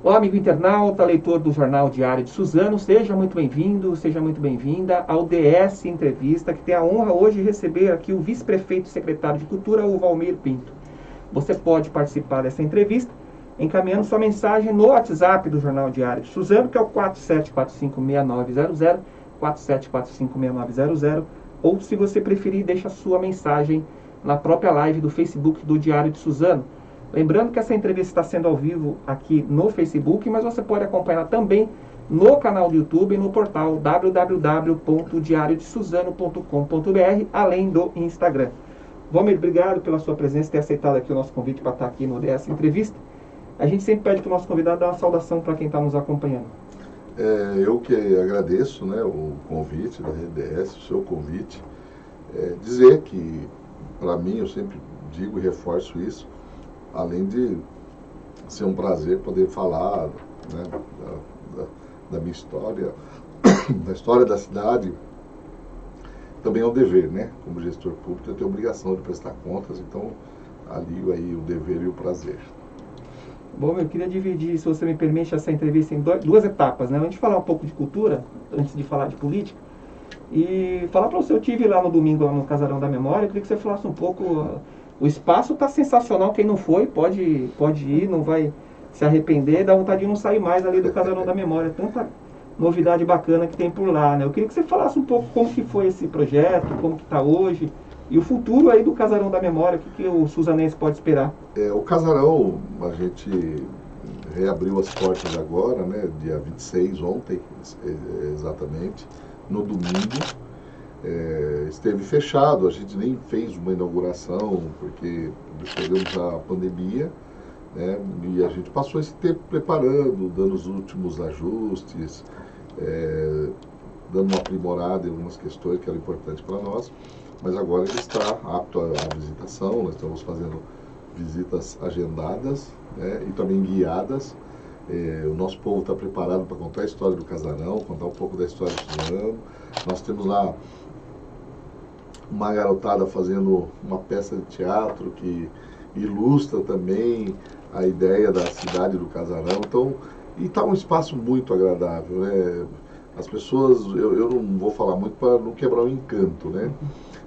Olá, amigo internauta, leitor do Jornal Diário de Suzano, seja muito bem-vindo, seja muito bem-vinda ao DS Entrevista, que tem a honra hoje de receber aqui o vice-prefeito e secretário de Cultura, o Valmir Pinto. Você pode participar dessa entrevista encaminhando sua mensagem no WhatsApp do Jornal Diário de Suzano, que é o 47456900, 47456900, ou se você preferir, deixa a sua mensagem na própria live do Facebook do Diário de Suzano. Lembrando que essa entrevista está sendo ao vivo aqui no Facebook, mas você pode acompanhar também no canal do YouTube e no portal www.diariodesuzano.com.br, além do Instagram. Valmir, obrigado pela sua presença e ter aceitado aqui o nosso convite para estar aqui no DS Entrevista. A gente sempre pede para o nosso convidado dar uma saudação para quem está nos acompanhando. Eu que agradeço, né, o convite da RDS, o seu convite. Dizer que, para mim, eu sempre digo e reforço isso, além de ser um prazer poder falar, né, da minha história, da história da cidade, também é um dever, né? Como gestor público, eu tenho a obrigação de prestar contas, então alio aí o dever e o prazer. Bom, eu queria dividir, se você me permite, essa entrevista em duas etapas, né? Antes de falar um pouco de cultura, antes de falar de política, e falar para você, eu estive lá no domingo, lá no Casarão da Memória, eu queria que você falasse um pouco. O espaço está sensacional, quem não foi pode ir, não vai se arrepender, dá vontade de não sair mais ali do Casarão da Memória, tanta novidade bacana que tem por lá, né? Eu queria que você falasse um pouco como que foi esse projeto, como que está hoje, e o futuro aí do Casarão da Memória, o que o suzanense pode esperar? O Casarão, a gente reabriu as portas agora, né, dia 26, ontem, exatamente, no domingo. Esteve fechado, a gente nem fez uma inauguração, porque pegamos a pandemia, né, e a gente passou esse tempo preparando, dando os últimos ajustes, dando uma aprimorada em algumas questões que eram importantes para nós, mas agora ele está apto à visitação. Nós estamos fazendo visitas agendadas, né, e também guiadas. O nosso povo está preparado para contar a história do Casarão, contar um pouco da história do Suzano. Nós temos lá uma garotada fazendo uma peça de teatro que ilustra também a ideia da cidade do Casarão. Então, e está um espaço muito agradável, né? As pessoas, eu não vou falar muito para não quebrar o encanto, né?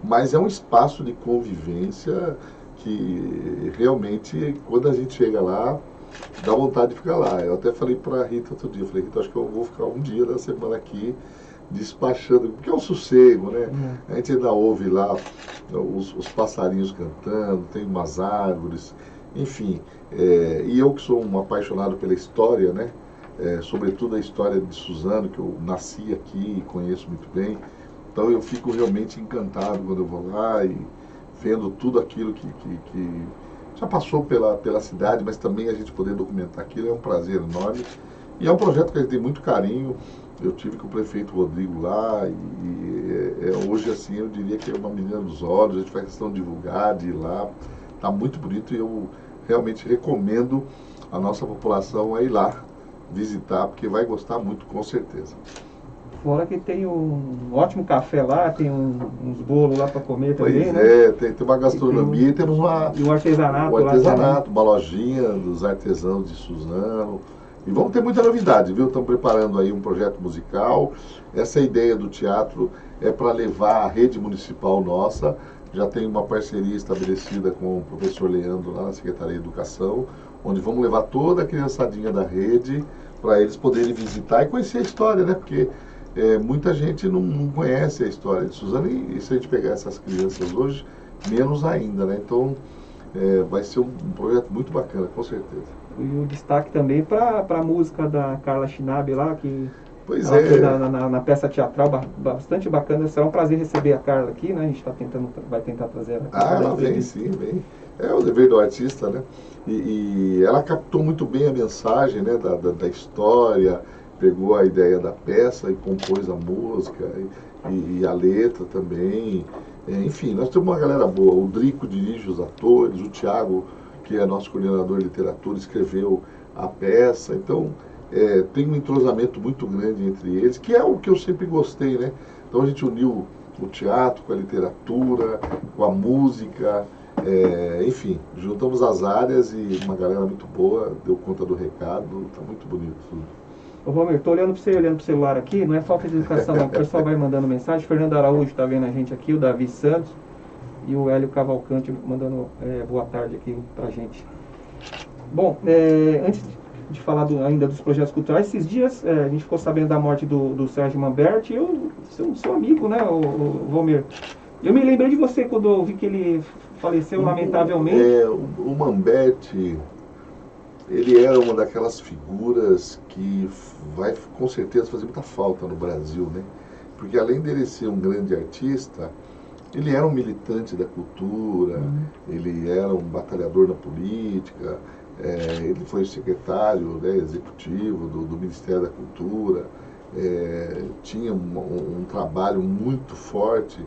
Mas é um espaço de convivência que realmente, quando a gente chega lá, dá vontade de ficar lá. Eu até falei para a Rita outro dia, falei, Rita, acho que eu vou ficar um dia da semana aqui despachando, porque é um sossego, né? A gente ainda ouve lá os passarinhos cantando, tem umas árvores, enfim. E eu que sou um apaixonado pela história, né? Sobretudo a história de Suzano, que eu nasci aqui e conheço muito bem. Então eu fico realmente encantado quando eu vou lá e vendo tudo aquilo que já passou pela cidade, mas também a gente poder documentar aquilo é um prazer enorme. E é um projeto que a gente tem muito carinho. Eu tive com o prefeito Rodrigo lá e hoje, assim, eu diria que é uma menina dos olhos. A gente faz questão de divulgar, de ir lá. Está muito bonito e eu realmente recomendo a nossa população a ir lá visitar, porque vai gostar muito, com certeza. Fora que tem um ótimo café lá, tem uns bolos lá para comer também, né? Tem uma gastronomia e temos e um artesanato lá também. Uma lojinha dos artesãos de Suzano. E vamos ter muita novidade, viu? Estamos preparando aí um projeto musical. Essa ideia do teatro é para levar a rede municipal nossa. Já tem uma parceria estabelecida com o professor Leandro lá na Secretaria de Educação, onde vamos levar toda a criançadinha da rede para eles poderem visitar e conhecer a história, né? Porque muita gente não conhece a história de Suzano e se a gente pegar essas crianças hoje, menos ainda, né? Então, vai ser um projeto muito bacana, com certeza. E o destaque também para a música da Carla Schnabe lá, que pois na peça teatral bastante bacana. Será um prazer receber a Carla aqui, né? A gente vai tentar trazer ela aqui. Ela vem sim, vem. É o dever do artista, né? E ela captou muito bem a mensagem, né, da história, pegou a ideia da peça e compôs a música e a letra também. Enfim, nós temos uma galera boa. O Drico dirige os atores, o Thiago, que é nosso coordenador de literatura, escreveu a peça. Então, tem um entrosamento muito grande entre eles, que é o que eu sempre gostei, né? Então a gente uniu o teatro com a literatura, com a música, Enfim, juntamos as áreas e uma galera muito boa deu conta do recado, tá muito bonito tudo. Ô Valmir, tô olhando para você, olhando pro celular aqui, não é falta de educação não, o pessoal vai mandando mensagem, Fernando Araújo tá vendo a gente aqui, o Davi Santos e o Hélio Cavalcante mandando boa tarde aqui pra gente. Bom, antes de falar ainda dos projetos culturais, esses dias a gente ficou sabendo da morte do Sérgio Manberti, eu sou seu amigo, né, o Valmir? Eu me lembrei de você quando eu vi que ele faleceu lamentavelmente. O Manberti, ele era uma daquelas figuras que vai com certeza fazer muita falta no Brasil, né? Porque além dele ser um grande artista, ele era um militante da cultura, ele era um batalhador na política, ele foi secretário, né, executivo do Ministério da Cultura, tinha um trabalho muito forte.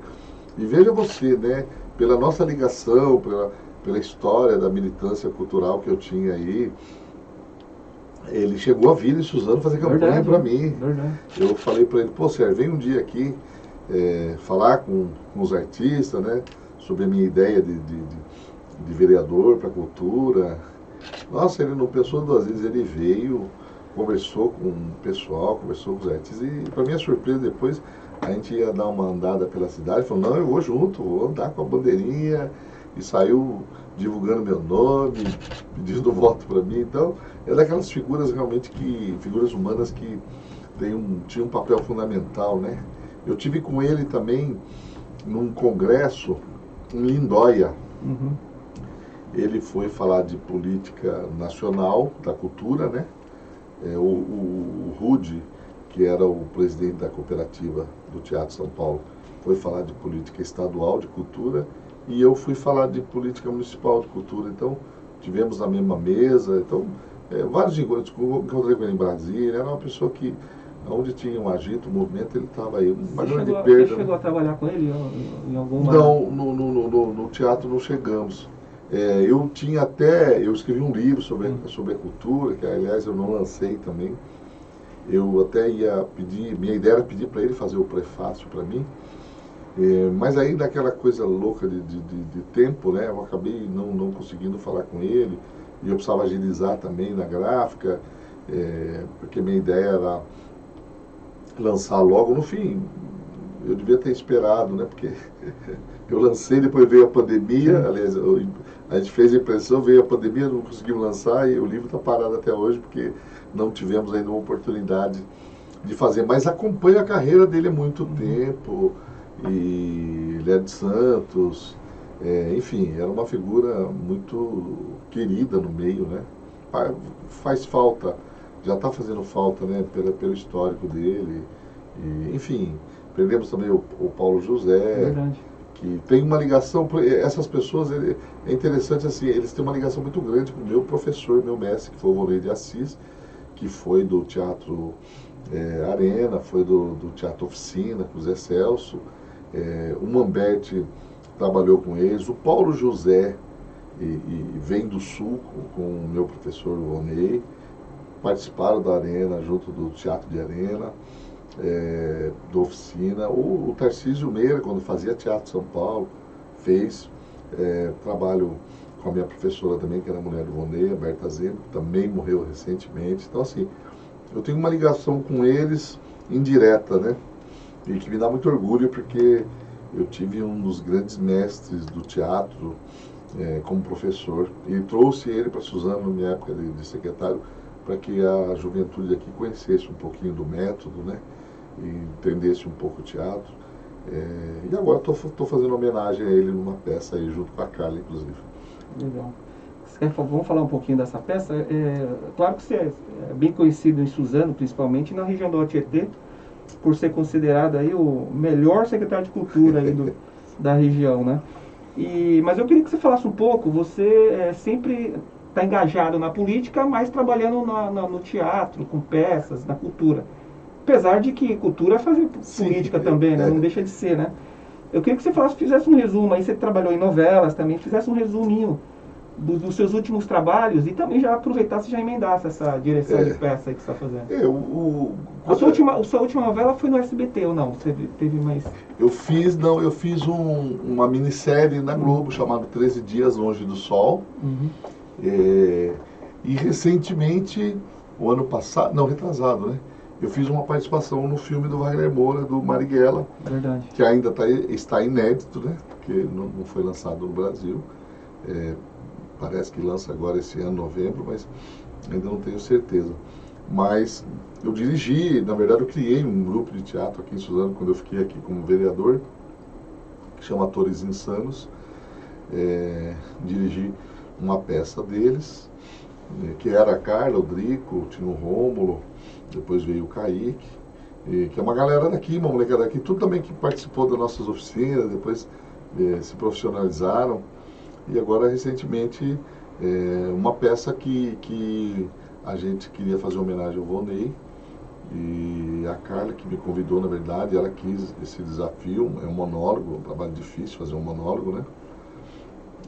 E veja você, né, pela nossa ligação, pela história da militância cultural que eu tinha aí, ele chegou a vir em Suzano fazer campanha para mim. Verdade. Eu falei para ele, pô, Sérgio, vem um dia aqui falar com os artistas, né, sobre a minha ideia de vereador para a cultura. Nossa, ele não pensou duas vezes, ele veio, conversou com o pessoal, conversou com os artistas e, para minha surpresa, depois a gente ia dar uma andada pela cidade, falou, não, eu vou junto, vou andar com a bandeirinha, e saiu divulgando meu nome, pedindo voto para mim. Então, é daquelas figuras realmente figuras humanas que tinham um papel fundamental, né? Eu tive com ele também num congresso em Lindóia. Ele foi falar de política nacional, da cultura, né? O Rude, que era o presidente da cooperativa do Teatro São Paulo, foi falar de política estadual de cultura e eu fui falar de política municipal de cultura. Então, tivemos na mesma mesa. Então, vários encontros. Encontrei com ele em Brasília. Era uma pessoa que, onde tinha um agito, um movimento, ele estava aí. Uma grande perda. Você chegou a trabalhar com ele em alguma... Não, no teatro não chegamos. Eu escrevi um livro sobre a cultura, que aliás eu não lancei também. Eu até ia pedir, minha ideia era pedir para ele fazer o prefácio para mim, mas aí daquela coisa louca de tempo, né, eu acabei não conseguindo falar com ele, e eu precisava agilizar também na gráfica, porque minha ideia era lançar logo. No fim, eu devia ter esperado, né, porque eu lancei, depois veio a pandemia, aliás, a gente fez a impressão, veio a pandemia, não conseguimos lançar, e o livro está parado até hoje, porque não tivemos ainda uma oportunidade de fazer, mas acompanho a carreira dele há muito tempo, e ele é de Santos, enfim, era uma figura muito querida no meio, né? Faz falta, já está fazendo falta, né, pelo histórico dele, e, enfim, perdemos também o Paulo José, que tem uma ligação, essas pessoas, é interessante assim, eles têm uma ligação muito grande com o meu professor, meu mestre, que foi o Volney de Assis, que foi do Teatro Arena, foi do Teatro Oficina, com o Zé Celso, o Manberti trabalhou com eles, o Paulo José vem do Sul com o meu professor Volney, participaram da Arena, junto do Teatro de Arena, da Oficina. O Tarcísio Meira, quando fazia Teatro São Paulo, fez trabalho com a minha professora também, que era a mulher do Volney, a Berta Zembo, que também morreu recentemente. Então, assim, eu tenho uma ligação com eles indireta, né? E que me dá muito orgulho, porque eu tive um dos grandes mestres do teatro como professor, e trouxe ele para Suzano na minha época de secretário, para que a juventude aqui conhecesse um pouquinho do método, né? E entendesse um pouco o teatro. E agora estou fazendo homenagem a ele numa peça aí, junto com a Carla, inclusive. Legal. Vamos falar um pouquinho dessa peça? Claro que você é bem conhecido em Suzano, principalmente na região do Tietê, por ser considerado aí o melhor secretário de cultura aí da região, né? Mas eu queria que você falasse um pouco, você sempre está engajado na política, mas trabalhando no teatro, com peças, na cultura. Apesar de que cultura é fazer política também, né? Não deixa de ser, né? Eu queria que você fizesse um resumo aí, você trabalhou em novelas também, fizesse um resuminho dos seus últimos trabalhos e também já aproveitasse e já emendasse essa direção de peça aí que você está fazendo. A sua última novela foi no SBT ou não? Você teve mais... Eu fiz uma minissérie na Globo chamada 13 Dias Longe do Sol. E recentemente, o ano passado, não, retrasado, né? Eu fiz uma participação no filme do Wagner Moura, do Marighella. Verdade. Que ainda está inédito, né? Porque não foi lançado no Brasil. Parece que lança agora esse ano, novembro, mas ainda não tenho certeza. Mas eu dirigi, na verdade eu criei um grupo de teatro aqui em Suzano, quando eu fiquei aqui como vereador, que chama Atores Insanos. Dirigi uma peça deles, que era a Carla, o Drico, tinha o Rômulo, depois veio o Kaique, que é uma galera daqui, uma molecada daqui, tudo também que participou das nossas oficinas, depois se profissionalizaram. E agora, recentemente, uma peça que a gente queria fazer homenagem ao Volney. E a Carla, que me convidou, na verdade, ela quis esse desafio. É um monólogo, um trabalho difícil fazer um monólogo, né?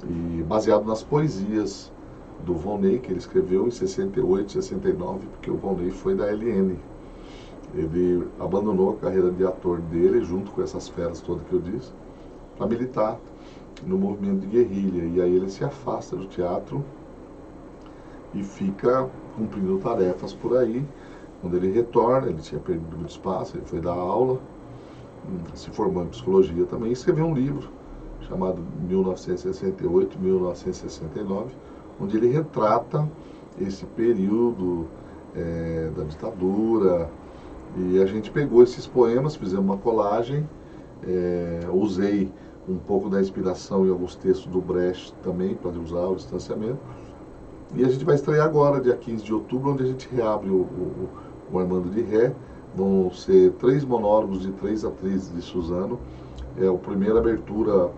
E baseado nas poesias do Volney, que ele escreveu em 68, 69, porque o Volney foi da LN. Ele abandonou a carreira de ator dele, junto com essas feras todas que eu disse, para militar no movimento de guerrilha. E aí ele se afasta do teatro e fica cumprindo tarefas por aí. Quando ele retorna, ele tinha perdido muito espaço, ele foi dar aula, se formou em psicologia também, e escreveu um livro chamado 1968-1969, onde ele retrata esse período da ditadura. E a gente pegou esses poemas, fizemos uma colagem, usei um pouco da inspiração em alguns textos do Brecht também, para usar o distanciamento. E a gente vai estrear agora, dia 15 de outubro, onde a gente reabre o Armando de Ré. Vão ser 3 monólogos de 3 atrizes de Suzano. É a primeira abertura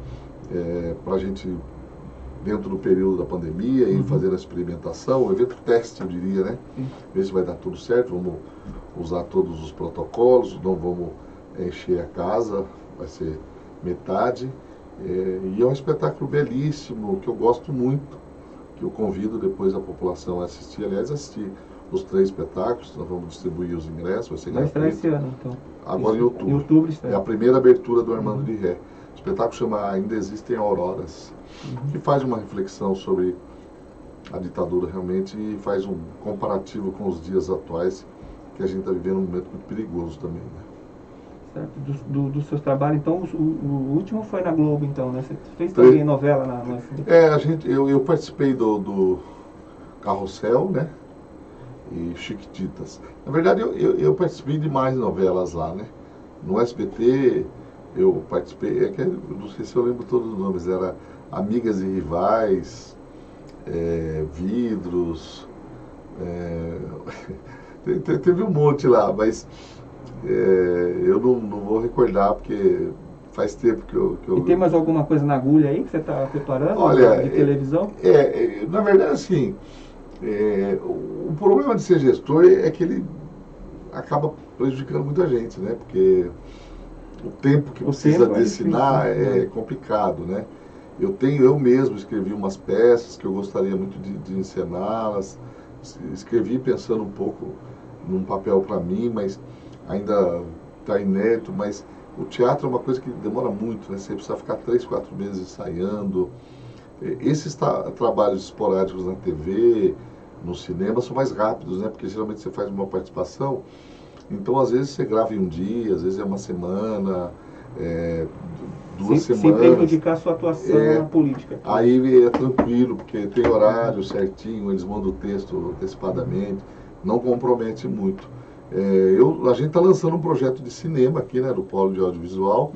para a gente, dentro do período da pandemia, ir fazendo a experimentação, o evento teste, eu diria, né? Ver se vai dar tudo certo, vamos usar todos os protocolos, não vamos encher a casa, vai ser metade. E é um espetáculo belíssimo, que eu gosto muito, que eu convido depois a população a assistir. Aliás, assistir os 3 espetáculos, nós vamos distribuir os ingressos, vai ser gratuito. Vai estar esse ano, então. Agora em outubro. Em outubro é a primeira abertura do Armando de Ré. O espetáculo chama Ainda Existem Auroras, que faz uma reflexão sobre a ditadura realmente e faz um comparativo com os dias atuais, que a gente está vivendo um momento muito perigoso também, né? Certo. Dos seus trabalhos, então, o último foi na Globo, então, né? Você fez também novela no SBT? Eu participei do Carrossel, né? E Chiquititas. Na verdade, eu participei de mais novelas lá, né? No SBT, eu participei, eu não sei se eu lembro todos os nomes, era Amigas e Rivais, Vidros, teve um monte lá, mas eu não vou recordar, porque faz tempo que eu... E tem mais alguma coisa na agulha aí que você está preparando? Olha, de televisão? Na verdade, assim, o problema de ser gestor é que ele acaba prejudicando muita gente, né? Porque o tempo que precisa destinar é complicado, né? Eu mesmo escrevi umas peças que eu gostaria muito de encená-las. Escrevi pensando um pouco num papel para mim, mas ainda está inédito. Mas o teatro é uma coisa que demora muito, né? Você precisa ficar 3, 4 meses ensaiando. Esses trabalhos esporádicos na TV, no cinema, são mais rápidos, né? Porque geralmente você faz uma participação, então às vezes você grava em um dia, às vezes é uma semana, 2 semanas. Sem prejudicar a sua atuação na política. Aí é tranquilo, porque tem horário certinho, eles mandam o texto antecipadamente, não compromete muito. A gente está lançando um projeto de cinema aqui, né? Do Polo de Audiovisual.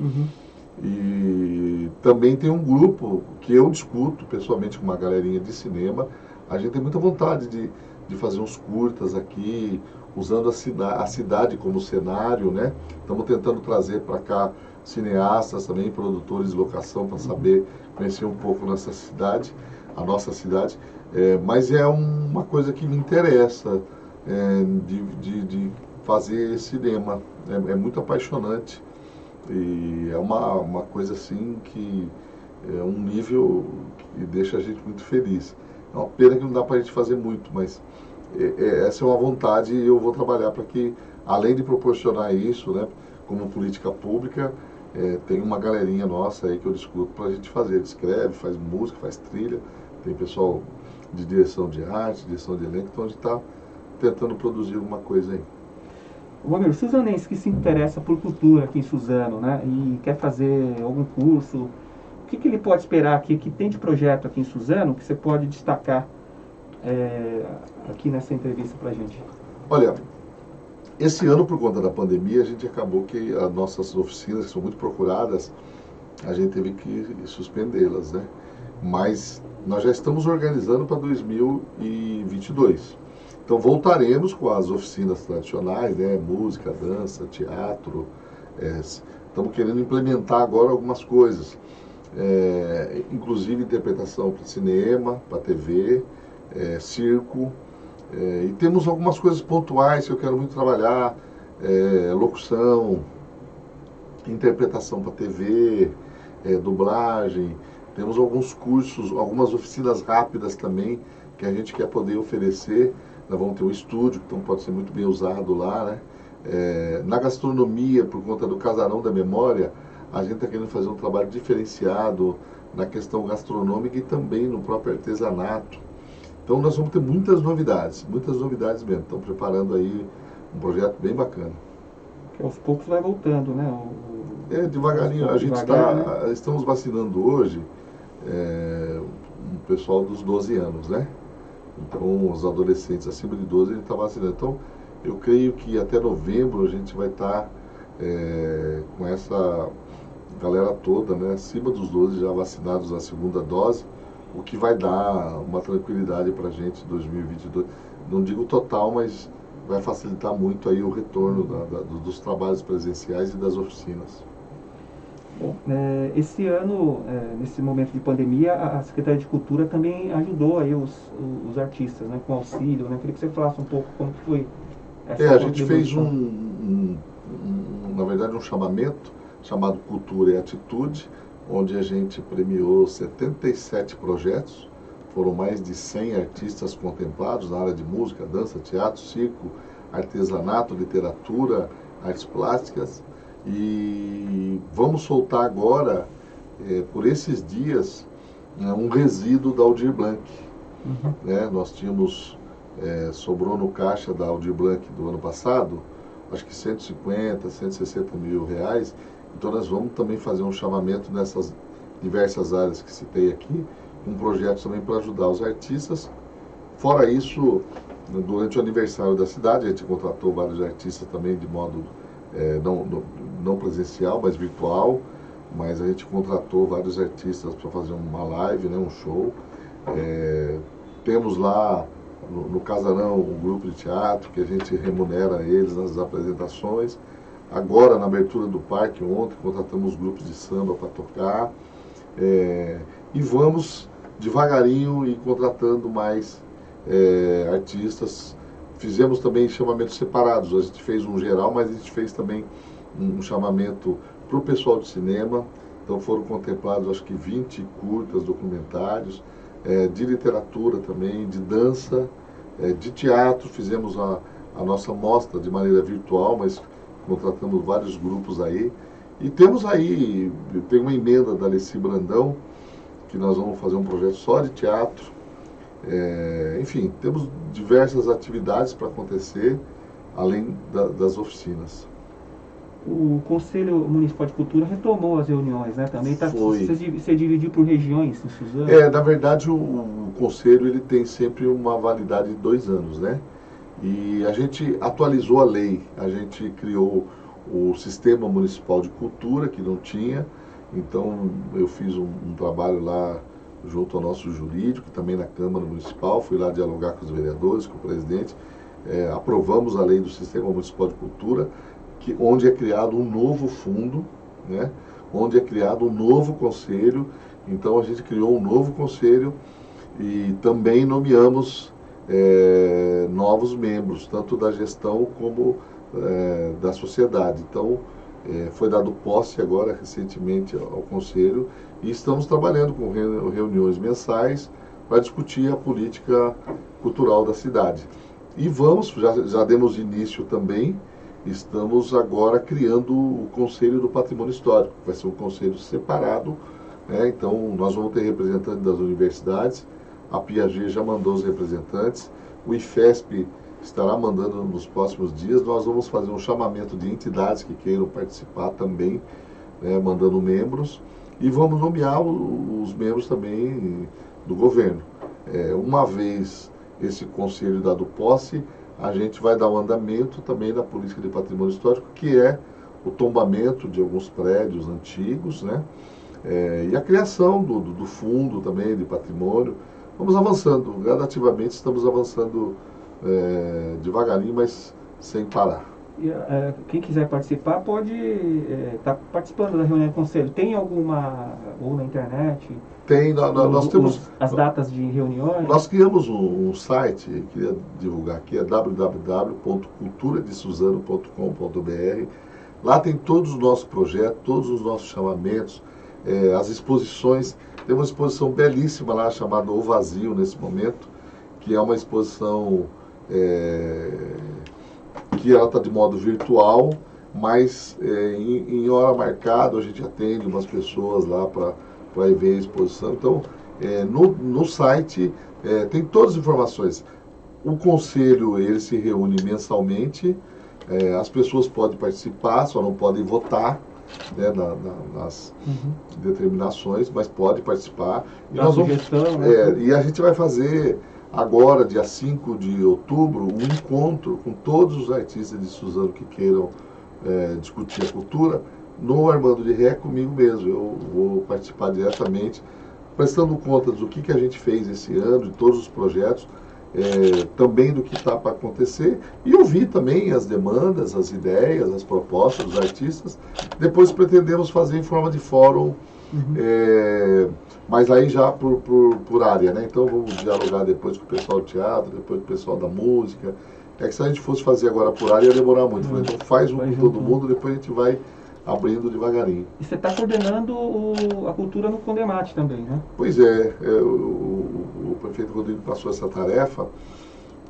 E também tem um grupo que eu discuto pessoalmente com uma galerinha de cinema. A gente tem muita vontade de fazer uns curtas aqui, usando a cidade como cenário, né? Estamos tentando trazer para cá cineastas também, produtores de locação, para saber conhecer um pouco nossa cidade, a nossa cidade. Mas é uma coisa que me interessa, de fazer cinema. É muito apaixonante. E é uma coisa assim que é um nível que deixa a gente muito feliz. É uma pena que não dá para a gente fazer muito, mas essa é uma vontade e eu vou trabalhar para que, além de proporcionar isso, né, como política pública, tem uma galerinha nossa aí que eu discuto para a gente fazer. Ele escreve, faz música, faz trilha, tem pessoal de direção de arte, direção de elenco, então a gente está tentando produzir alguma coisa aí. O amigo suzanense que se interessa por cultura aqui em Suzano, né, e quer fazer algum curso, o que ele pode esperar aqui, que tem de projeto aqui em Suzano, que você pode destacar aqui nessa entrevista para a gente? Olha, esse ano, por conta da pandemia, a gente acabou que as nossas oficinas, que são muito procuradas, a gente teve que suspendê-las, né? Mas nós já estamos organizando para 2022. Então voltaremos com as oficinas tradicionais, né? Música, dança, teatro. Estamos querendo implementar agora algumas coisas, inclusive interpretação para cinema, para TV, circo. E temos algumas coisas pontuais que eu quero muito trabalhar, locução, interpretação para TV, dublagem. Temos alguns cursos, algumas oficinas rápidas também que a gente quer poder oferecer. Nós vamos ter um estúdio, então pode ser muito bem usado lá, né? Na gastronomia, por conta do Casarão da Memória, a gente está querendo fazer um trabalho diferenciado na questão gastronômica e também no próprio artesanato. Então nós vamos ter muitas novidades mesmo. Estamos preparando aí um projeto bem bacana. Que aos poucos vai voltando, né? Devagarinho. A gente estamos vacinando hoje um pessoal dos 12 anos, né? Então, os adolescentes acima de 12 a gente está vacinando. Então, eu creio que até novembro a gente vai estar com essa galera toda, né? Acima dos 12 já vacinados na segunda dose, o que vai dar uma tranquilidade para a gente em 2022. Não digo total, mas vai facilitar muito aí o retorno dos trabalhos presenciais e das oficinas. Bom, esse ano, nesse momento de pandemia, a Secretaria de Cultura também ajudou aí os artistas, né, com auxílio, né? Queria que você falasse um pouco como que foi essa a gente fez na verdade, um chamamento chamado Cultura e Atitude, onde a gente premiou 77 projetos. Foram mais de 100 artistas contemplados na área de música, dança, teatro, circo, artesanato, literatura, artes plásticas. E vamos soltar agora, por esses dias, um resíduo da Aldir Blanc. Uhum. Nós tínhamos, sobrou no caixa da Aldir Blanc do ano passado, acho que 150, 160 mil reais. Então nós vamos também fazer um chamamento nessas diversas áreas que citei aqui, um projeto também para ajudar os artistas. Fora isso, durante o aniversário da cidade, a gente contratou vários artistas também de modo não presencial, mas virtual. Mas a gente contratou vários artistas para fazer uma live, né, um show. Temos lá no Casarão um grupo de teatro que a gente remunera eles nas apresentações. Agora, na abertura do parque, ontem, contratamos grupos de samba para tocar. E vamos devagarinho e contratando mais artistas. Fizemos também chamamentos separados. A gente fez um geral, mas a gente fez também um chamamento para o pessoal de cinema. Então foram contemplados, acho que 20 curtas, documentários, de literatura também, de dança, de teatro. Fizemos a nossa mostra de maneira virtual, mas contratamos vários grupos aí. E temos aí, tem uma emenda da Alessi Brandão, que nós vamos fazer um projeto só de teatro. Enfim, temos diversas atividades para acontecer, além das oficinas. O Conselho Municipal de Cultura retomou as reuniões, né? Também você dividiu por regiões em Suzano? Na verdade, o Conselho ele tem sempre uma validade de 2 anos, né? E a gente atualizou a lei, a gente criou o Sistema Municipal de Cultura, que não tinha. Então, eu fiz um trabalho lá junto ao nosso jurídico, também na Câmara Municipal, fui lá dialogar com os vereadores, com o presidente, aprovamos a lei do Sistema Municipal de Cultura, onde é criado um novo fundo, né? Onde é criado um novo conselho. Então a gente criou um novo conselho e também nomeamos novos membros, tanto da gestão como da sociedade. Então foi dado posse agora recentemente ao conselho e estamos trabalhando com reuniões mensais para discutir a política cultural da cidade. E já demos início também, estamos agora criando o Conselho do Patrimônio Histórico, vai ser um conselho separado, né? Então nós vamos ter representantes das universidades, a Piaget já mandou os representantes, o IFESP estará mandando nos próximos dias, nós vamos fazer um chamamento de entidades que queiram participar também, né, mandando membros, e vamos nomear os membros também do governo. Uma vez esse conselho dado posse, a gente vai dar um andamento também na política de patrimônio histórico, que é o tombamento de alguns prédios antigos, né? E a criação do fundo também de patrimônio. Vamos avançando, gradativamente estamos avançando devagarinho, mas sem parar. E, quem quiser participar pode estar participando da reunião do conselho. Tem alguma, ou na internet? Tem, nós temos as datas de reuniões? Nós criamos um site, queria divulgar aqui, é www.culturadesuzano.com.br. Lá tem todos os nossos projetos, todos os nossos chamamentos, as exposições. Tem uma exposição belíssima lá chamada O Vazio nesse momento, que é uma exposição que ela está de modo virtual, mas em hora marcada a gente atende umas pessoas lá para ir ver a exposição. Então, no site tem todas as informações. O conselho ele se reúne mensalmente, as pessoas podem participar, só não podem votar, né, nas determinações, mas pode participar. E, e a gente vai fazer agora, dia 5 de outubro, um encontro com todos os artistas de Suzano que queiram discutir a cultura, no Armando de Ré, comigo mesmo. Eu vou participar diretamente, prestando contas do que a gente fez esse ano, de todos os projetos, também do que está para acontecer, e ouvir também as demandas, as ideias, as propostas dos artistas. Depois pretendemos fazer em forma de fórum, mas aí já por área, né? Então vamos dialogar depois com o pessoal do teatro, depois com o pessoal da música. Que se a gente fosse fazer agora por área ia demorar muito. Então faz um com todo mundo, depois a gente vai abrindo devagarinho. E você está coordenando a cultura no Condemate também, né? Pois é, o prefeito Rodrigo passou essa tarefa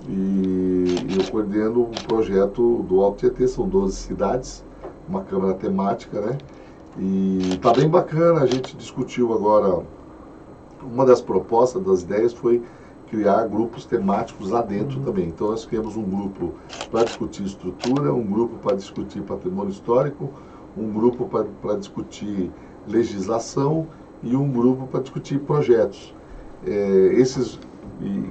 e eu coordeno um projeto do Alto Tietê, são 12 cidades, uma câmara temática, né? E está bem bacana, a gente discutiu agora, uma das propostas, das ideias foi criar grupos temáticos lá dentro também. Então nós criamos um grupo para discutir estrutura, um grupo para discutir patrimônio histórico, um grupo para discutir legislação e um grupo para discutir projetos. E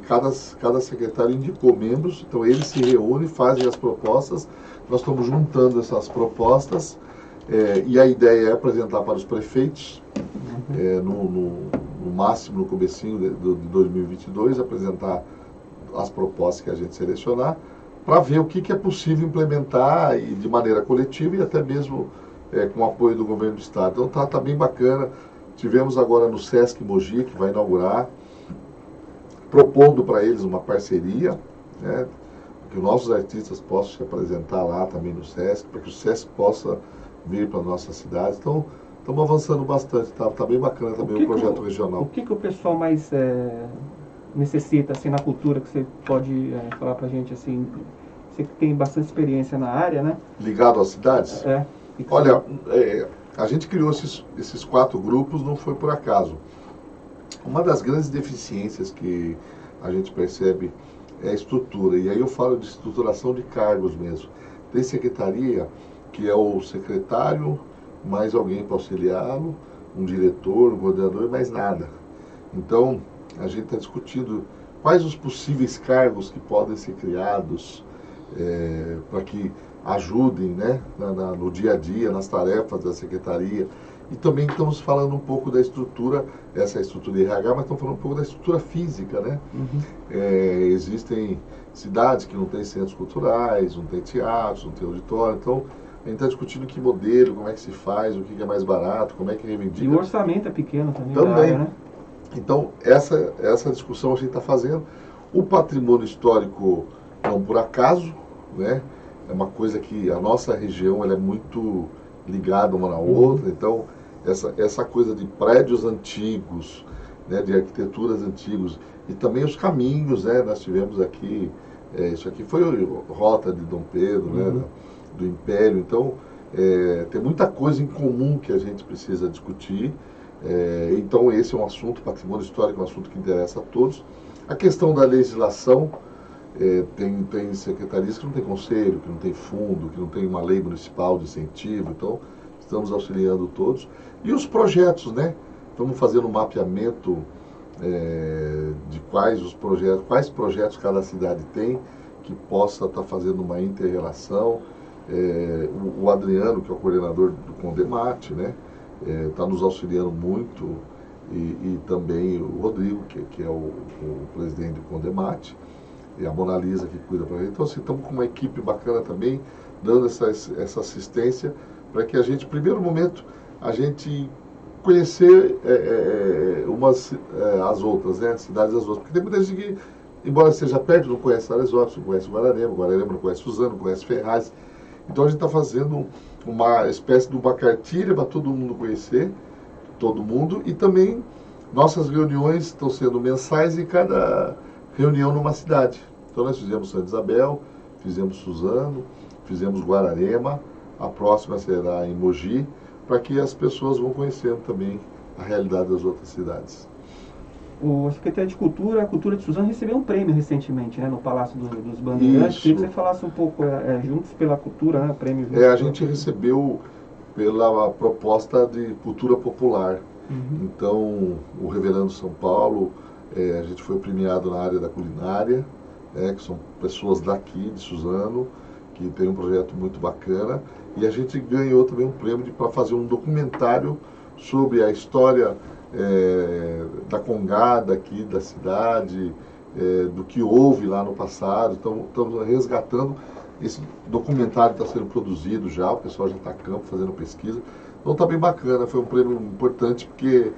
cada secretário indicou membros, então eles se reúnem, fazem as propostas, nós estamos juntando essas propostas, e a ideia é apresentar para os prefeitos, no máximo no comecinho de 2022, apresentar as propostas que a gente selecionar, para ver o que é possível implementar e de maneira coletiva e até mesmo com o apoio do governo do estado. Então tá bem bacana. Tivemos agora no Sesc Mogi, que vai inaugurar, propondo para eles uma parceria, né, que os nossos artistas possam se apresentar lá também no Sesc, para que o Sesc possa vir para a nossa cidade. Então estamos avançando bastante, tá bem bacana também o projeto regional. O que o pessoal mais necessita assim, na cultura, que você pode falar para a gente, assim, você que tem bastante experiência na área, né? Ligado às cidades? Olha, a gente criou esses 4 grupos, não foi por acaso. Uma das grandes deficiências que a gente percebe é a estrutura, e aí eu falo de estruturação de cargos mesmo. Tem secretaria, que é o secretário, mais alguém para auxiliá-lo, um diretor, um coordenador, mais nada. Então, a gente está discutindo quais os possíveis cargos que podem ser criados para que ajudem, né, no dia a dia, nas tarefas da secretaria. E também estamos falando um pouco da estrutura, essa é a estrutura de RH, mas estamos falando um pouco da estrutura física, né? Existem cidades que não têm centros culturais, não tem teatros, não tem auditório, então a gente está discutindo que modelo, como é que se faz, o que é mais barato, como é que reivindica. E o orçamento é pequeno também. Também. Né? Então, essa discussão a gente está fazendo. O patrimônio histórico, não por acaso, né? É uma coisa que a nossa região ela é muito ligada uma na outra, então essa coisa de prédios antigos, né, de arquiteturas antigos, e também os caminhos, né, nós tivemos aqui, isso aqui foi rota de Dom Pedro, né, do Império, então tem muita coisa em comum que a gente precisa discutir. Então esse é um assunto, patrimônio histórico é um assunto que interessa a todos. A questão da legislação, tem secretarias que não tem conselho, que não tem fundo, que não tem uma lei municipal de incentivo, então estamos auxiliando todos. E os projetos, né? Estamos fazendo um mapeamento de quais projetos cada cidade tem, que possa estar fazendo uma inter-relação. O Adriano, que é o coordenador do Condemate, né? Está nos auxiliando muito, e também o Rodrigo, que é o presidente do Condemate, e a Mona Lisa, que cuida para a gente. Então, assim, estamos com uma equipe bacana também, dando essa assistência, para que a gente, no primeiro momento, a gente conhecer as outras, né, as cidades das outras. Porque tem muita gente que, embora seja perto, não conhece Aresópolis, não conhece Guararema não conhece Suzano, não conhece Ferraz. Então, a gente está fazendo uma espécie de uma cartilha para todo mundo conhecer, todo mundo, e também nossas reuniões estão sendo mensais em cada reunião numa cidade. Então nós fizemos Santa Isabel, fizemos Suzano, fizemos Guararema, a próxima será em Mogi, para que as pessoas vão conhecendo também a realidade das outras cidades. O Secretaria de Cultura, a Cultura de Suzano, recebeu um prêmio recentemente, né, no Palácio dos Bandeirantes. Queria que você falasse um pouco, Juntos pela Cultura, né, o prêmio. A gente recebeu pela proposta de cultura popular. Então, o Revelando São Paulo, a gente foi premiado na área da culinária, que são pessoas daqui, de Suzano, que tem um projeto muito bacana. E a gente ganhou também um prêmio para fazer um documentário sobre a história da Congada aqui, da cidade, do que houve lá no passado. Então, estamos resgatando. Esse documentário está sendo produzido já, o pessoal já está a campo fazendo pesquisa. Então está bem bacana, foi um prêmio importante porque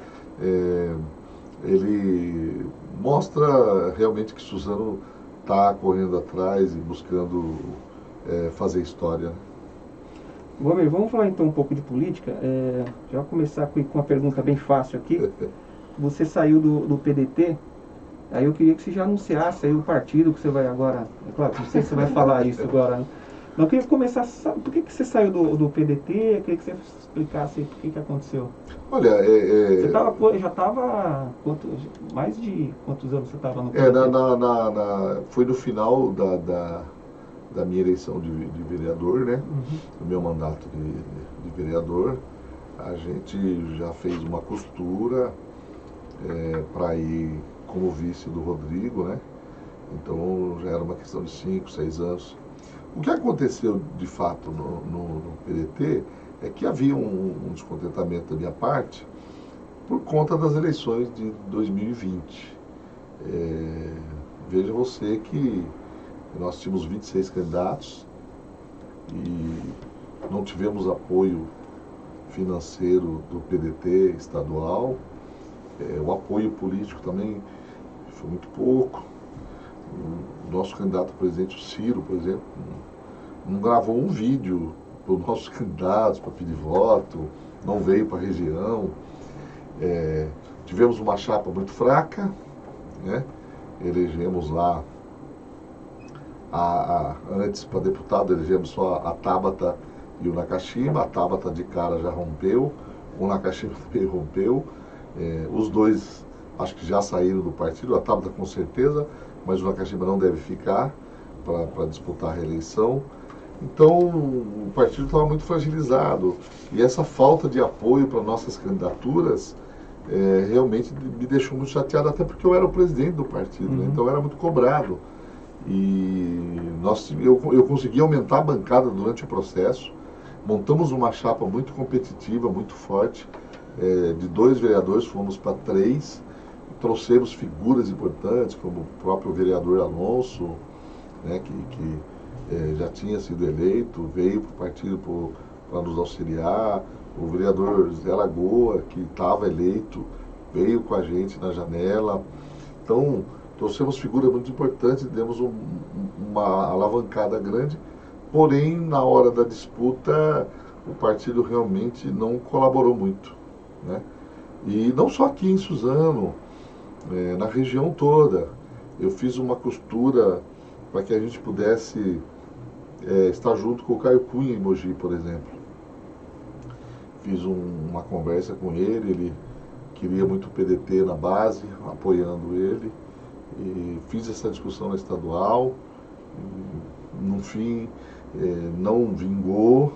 ele mostra realmente que Suzano está correndo atrás e buscando fazer história. Bom, vamos falar então um pouco de política. Já vou começar com uma pergunta bem fácil aqui. Você saiu do PDT, aí eu queria que você já anunciasse aí o partido que você vai agora. É claro, não sei se você vai falar isso agora, né? Mas eu queria começar, por que você saiu do PDT? Eu queria que você explicasse aí por que aconteceu. Olha, você já estava, mais de quantos anos você estava no PDT? Foi no final da minha eleição de vereador, né? Do meu mandato de vereador. A gente já fez uma costura para ir como vice do Rodrigo, né? Então já era uma questão de 5, 6 anos. O que aconteceu de fato no PDT é que havia um descontentamento da minha parte por conta das eleições de 2020. Veja você que nós tínhamos 26 candidatos e não tivemos apoio financeiro do PDT estadual. O apoio político também foi muito pouco. O nosso candidato a presidente, o Ciro, por exemplo, não gravou um vídeo para os nossos candidatos para pedir voto, não veio para a região. Tivemos uma chapa muito fraca, né? Elegemos lá, antes para deputado, elegemos só a Tabata e o Nakashima. A Tabata de cara já rompeu, o Nakashima também rompeu. Os dois acho que já saíram do partido, a Tabata com certeza, mas o Nakashima não deve ficar para disputar a reeleição. Então o partido estava muito fragilizado e essa falta de apoio para nossas candidaturas realmente me deixou muito chateado, até porque eu era o presidente do partido, né? Então eu era muito cobrado. E eu consegui aumentar a bancada durante o processo, montamos uma chapa muito competitiva, muito forte, de 2 vereadores fomos para 3, trouxemos figuras importantes, como o próprio vereador Alonso, né, que já tinha sido eleito, veio para o partido para nos auxiliar, o vereador Zé Lagoa, que estava eleito, veio com a gente na janela. Então, trouxemos figuras muito importantes, demos uma alavancada grande, porém, na hora da disputa, o partido realmente não colaborou muito. né? E não só aqui em Suzano, na região toda. Eu fiz uma costura para que a gente pudesse estar junto com o Caio Cunha em Mogi, por exemplo. Fiz uma conversa com ele queria muito o PDT na base, apoiando ele, e fiz essa discussão na estadual, no fim não vingou,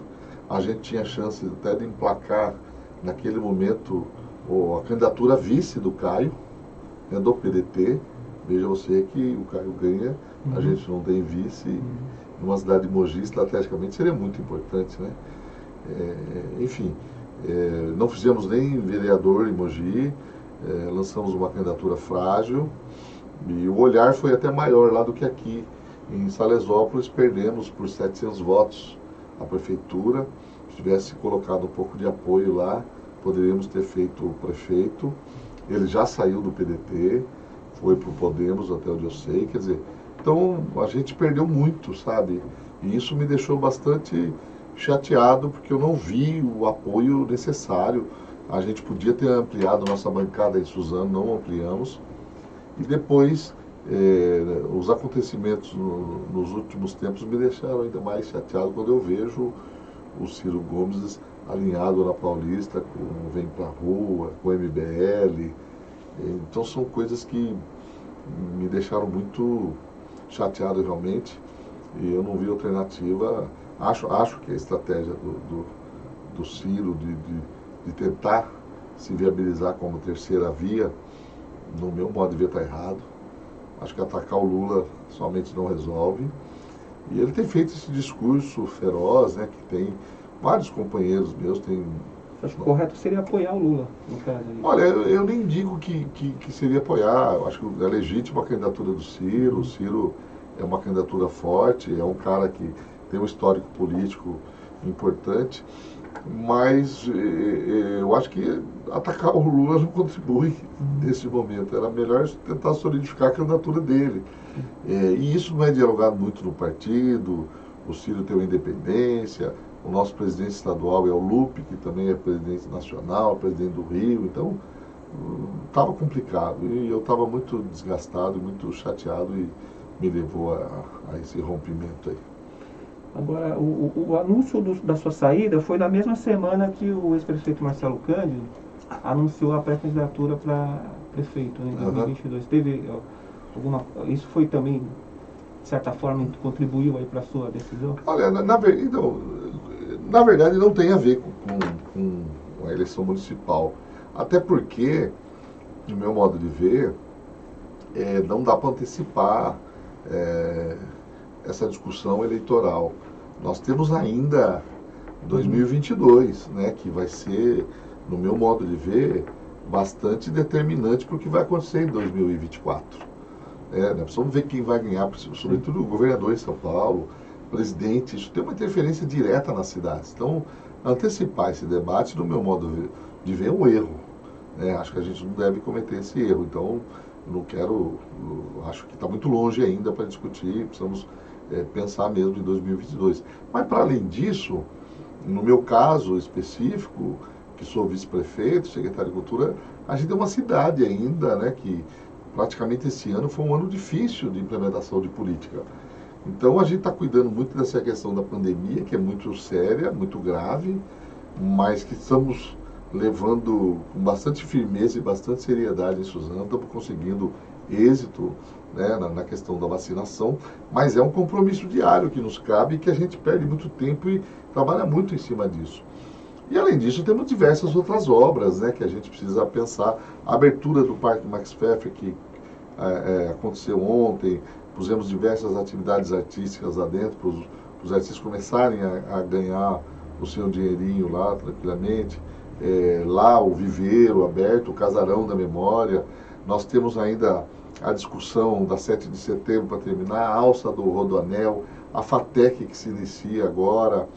a gente tinha chance até de emplacar naquele momento a candidatura vice do Caio, do PDT. Veja você que o Caio ganha, a gente não tem vice, numa cidade de Mogi, estrategicamente seria muito importante, né? Enfim, não fizemos nem vereador em Mogi, lançamos uma candidatura frágil, e o olhar foi até maior lá do que aqui. Em Salesópolis perdemos por 700 votos a prefeitura. Se tivesse colocado um pouco de apoio lá, poderíamos ter feito o prefeito. Ele já saiu do PDT, foi para o Podemos, até onde eu sei, quer dizer, então a gente perdeu muito, sabe? E isso me deixou bastante chateado, porque eu não vi o apoio necessário. A gente podia ter ampliado nossa bancada em Suzano, não ampliamos. E depois, os acontecimentos nos últimos tempos me deixaram ainda mais chateado quando eu vejo o Ciro Gomes alinhado na Paulista com o Vem Pra Rua, com o MBL. Então são coisas que me deixaram muito chateado realmente, e eu não vi alternativa. Acho que a estratégia do Ciro de tentar se viabilizar como terceira via, no meu modo de ver, está errado. Acho que atacar o Lula somente não resolve. E ele tem feito esse discurso feroz, né, que tem vários companheiros meus. Acho que o correto seria apoiar o Lula, no caso. Olha, eu nem digo que seria apoiar. Eu acho que é legítima a candidatura do Ciro. O Ciro é uma candidatura forte, é um cara que tem um histórico político importante, mas eu acho que atacar o Lula não contribui nesse momento. Era melhor tentar solidificar a candidatura dele. E isso não é dialogado muito no partido. O Ciro tem uma independência, o nosso presidente estadual é o Lupe, que também é presidente nacional, presidente do Rio, então estava complicado, e eu estava muito desgastado, muito chateado, e me levou a esse rompimento aí. Agora, o anúncio da sua saída foi na mesma semana que o ex-prefeito Marcelo Cândido anunciou a pré-candidatura para prefeito, né, em 2022. Teve isso foi também, de certa forma, contribuiu aí para a sua decisão? Olha, na verdade não tem a ver com a eleição municipal. Até porque, no meu modo de ver, não dá para antecipar essa discussão eleitoral. Nós temos ainda 2022, né, que vai ser, no meu modo de ver, bastante determinante para o que vai acontecer em 2024. Nós precisamos ver quem vai ganhar, sobretudo o governador em São Paulo, presidente. Isso tem uma interferência direta nas cidades. Então, antecipar esse debate, no meu modo de ver, é um erro. Acho que a gente não deve cometer esse erro. Então, acho que está muito longe ainda para discutir, precisamos pensar mesmo em 2022. Mas, para além disso, no meu caso específico, que sou vice-prefeito, secretário de Cultura, a gente é uma cidade ainda, né, que praticamente esse ano foi um ano difícil de implementação de política. Então, a gente está cuidando muito dessa questão da pandemia, que é muito séria, muito grave, mas que estamos levando com bastante firmeza e bastante seriedade em Suzano. Estamos conseguindo êxito, né, na questão da vacinação, mas é um compromisso diário que nos cabe e que a gente perde muito tempo e trabalha muito em cima disso. E, além disso, temos diversas outras obras, né, que a gente precisa pensar. A abertura do Parque Max Pfeffer, que aconteceu ontem, pusemos diversas atividades artísticas lá dentro, para os artistas começarem a ganhar o seu dinheirinho lá, tranquilamente. Lá o Viveiro aberto, o Casarão da Memória. Nós temos ainda a discussão da 7 de setembro para terminar, a alça do Rodoanel, a FATEC que se inicia agora,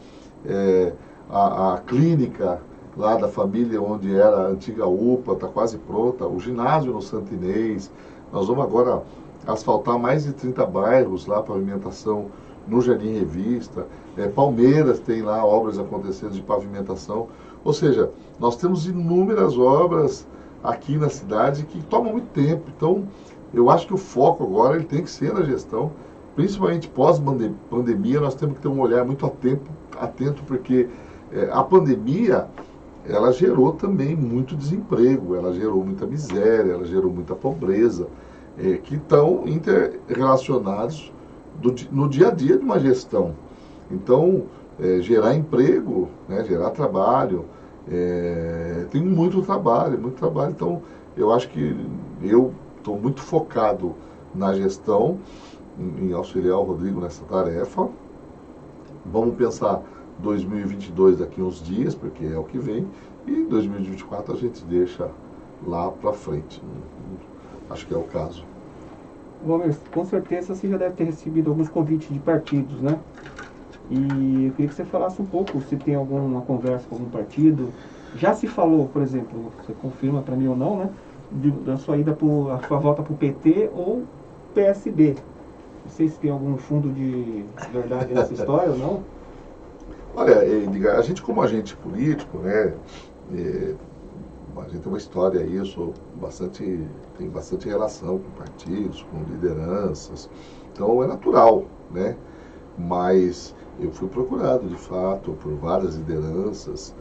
a clínica lá da família onde era a antiga UPA, está quase pronta, o ginásio no Santo Inês. Nós vamos agora asfaltar mais de 30 bairros lá, pavimentação no Jardim Revista. Palmeiras tem lá obras acontecendo de pavimentação. Ou seja, nós temos inúmeras obras aqui na cidade que tomam muito tempo. Então, eu acho que o foco agora ele tem que ser na gestão, principalmente pós-pandemia. Nós temos que ter um olhar muito atento porque a pandemia ela gerou também muito desemprego, ela gerou muita miséria, ela gerou muita pobreza, que estão interrelacionados no dia a dia de uma gestão. Então, gerar emprego, né, gerar trabalho, tem muito trabalho. Então, eu acho que eu estou muito focado na gestão, em auxiliar o Rodrigo nessa tarefa. Vamos pensar 2022 daqui uns dias, porque é o que vem, e 2024 a gente deixa lá para frente. Acho que é o caso. Gomes, com certeza você já deve ter recebido alguns convites de partidos, né? E eu queria que você falasse um pouco se tem alguma conversa com algum partido. Já se falou, por exemplo, você confirma para mim ou não, né? Da sua ida, a sua volta para o PT ou PSB. Não sei se tem algum fundo de verdade nessa história ou não. Olha, Edgar, a gente como agente político, né, a gente tem uma história aí, tem bastante relação com partidos, com lideranças, então é natural, né, mas eu fui procurado, de fato, por várias lideranças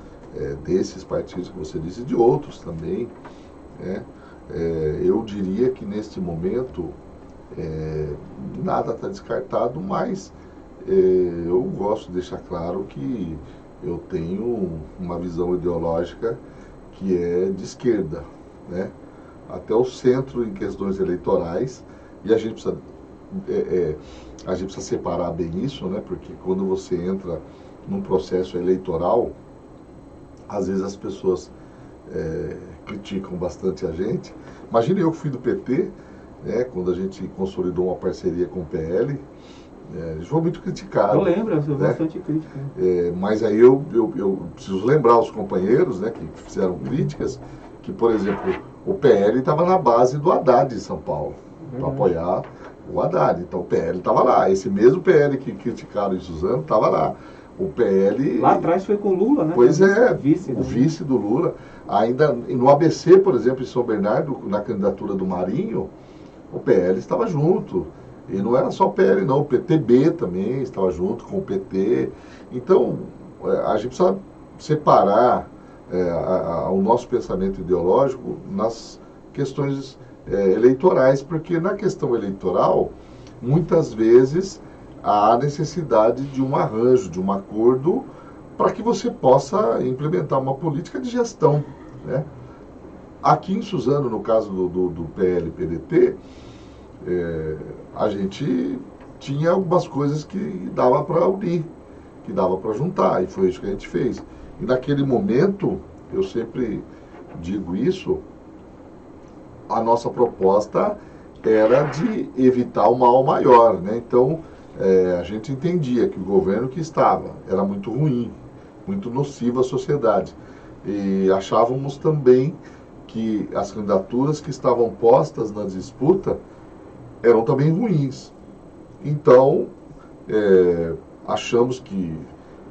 desses partidos que você disse e de outros também, né, eu diria que neste momento nada está descartado, mas eu gosto de deixar claro que eu tenho uma visão ideológica que é de esquerda, né? Até o centro em questões eleitorais, e a gente precisa separar bem isso, né? Porque quando você entra num processo eleitoral, às vezes as pessoas criticam bastante a gente. Imagine eu que fui do PT, né? Quando a gente consolidou uma parceria com o PL, a gente foi muito criticado. Eu lembro, eu sou bastante crítico. Mas aí eu preciso lembrar os companheiros, né, que fizeram críticas, que, por exemplo, o PL estava na base do Haddad em São Paulo, para apoiar o Haddad. Então o PL estava lá. Esse mesmo PL que criticaram em Suzano estava lá. O PL... Lá atrás foi com o Lula, né? Pois é, o vice do Lula. Ainda no ABC, por exemplo, em São Bernardo, na candidatura do Marinho, o PL estava junto. E não era só o PL, não, o PTB também estava junto com o PT. Então, a gente precisa separar o nosso pensamento ideológico nas questões eleitorais, porque na questão eleitoral, muitas vezes, há necessidade de um arranjo, de um acordo, para que você possa implementar uma política de gestão, né? Aqui em Suzano, no caso do PL-PDT, a gente tinha algumas coisas que dava para unir, que dava para juntar, e foi isso que a gente fez. E naquele momento, eu sempre digo isso, a nossa proposta era de evitar o mal maior, né? Então, a gente entendia que o governo que estava era muito ruim, muito nocivo à sociedade. E achávamos também que as candidaturas que estavam postas na disputa eram também ruins. Então, achamos que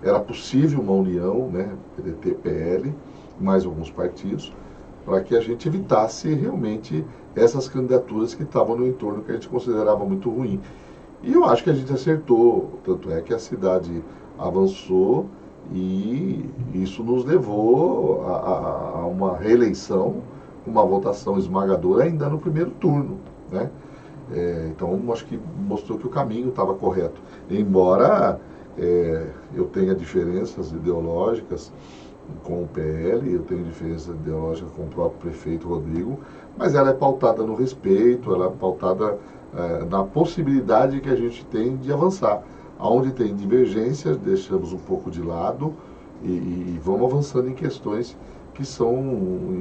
era possível uma união, né, PDT, PL, mais alguns partidos, para que a gente evitasse realmente essas candidaturas que estavam no entorno que a gente considerava muito ruim. E eu acho que a gente acertou, tanto é que a cidade avançou e isso nos levou a uma reeleição, uma votação esmagadora ainda no primeiro turno, né? Então, acho que mostrou que o caminho estava correto. Embora eu tenha diferenças ideológicas com o PL, eu tenho diferenças ideológicas com o próprio prefeito Rodrigo, mas ela é pautada no respeito, ela é pautada na possibilidade que a gente tem de avançar. Onde tem divergências, deixamos um pouco de lado e vamos avançando em questões que são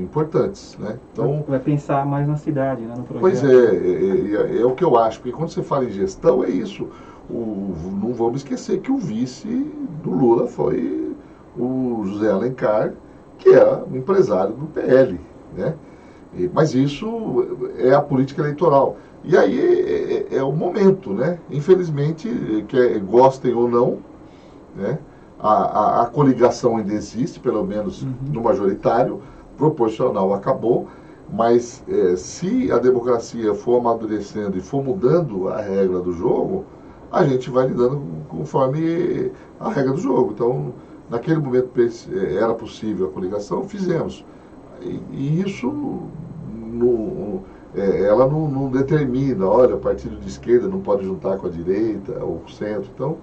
importantes, né? Então, vai pensar mais na cidade, né, no projeto. Pois é o que eu acho, porque quando você fala em gestão, é isso. Não vamos esquecer que o vice do Lula foi o José Alencar, que era um empresário do PL, né? Mas isso é a política eleitoral. E aí é o momento, né? Infelizmente, gostem ou não, né? A coligação ainda existe, pelo menos no majoritário, proporcional acabou, mas se a democracia for amadurecendo e for mudando a regra do jogo, a gente vai lidando conforme a regra do jogo. Então, naquele momento era possível a coligação, fizemos. E isso ela não determina, olha, o partido de esquerda não pode juntar com a direita ou com o centro. Então,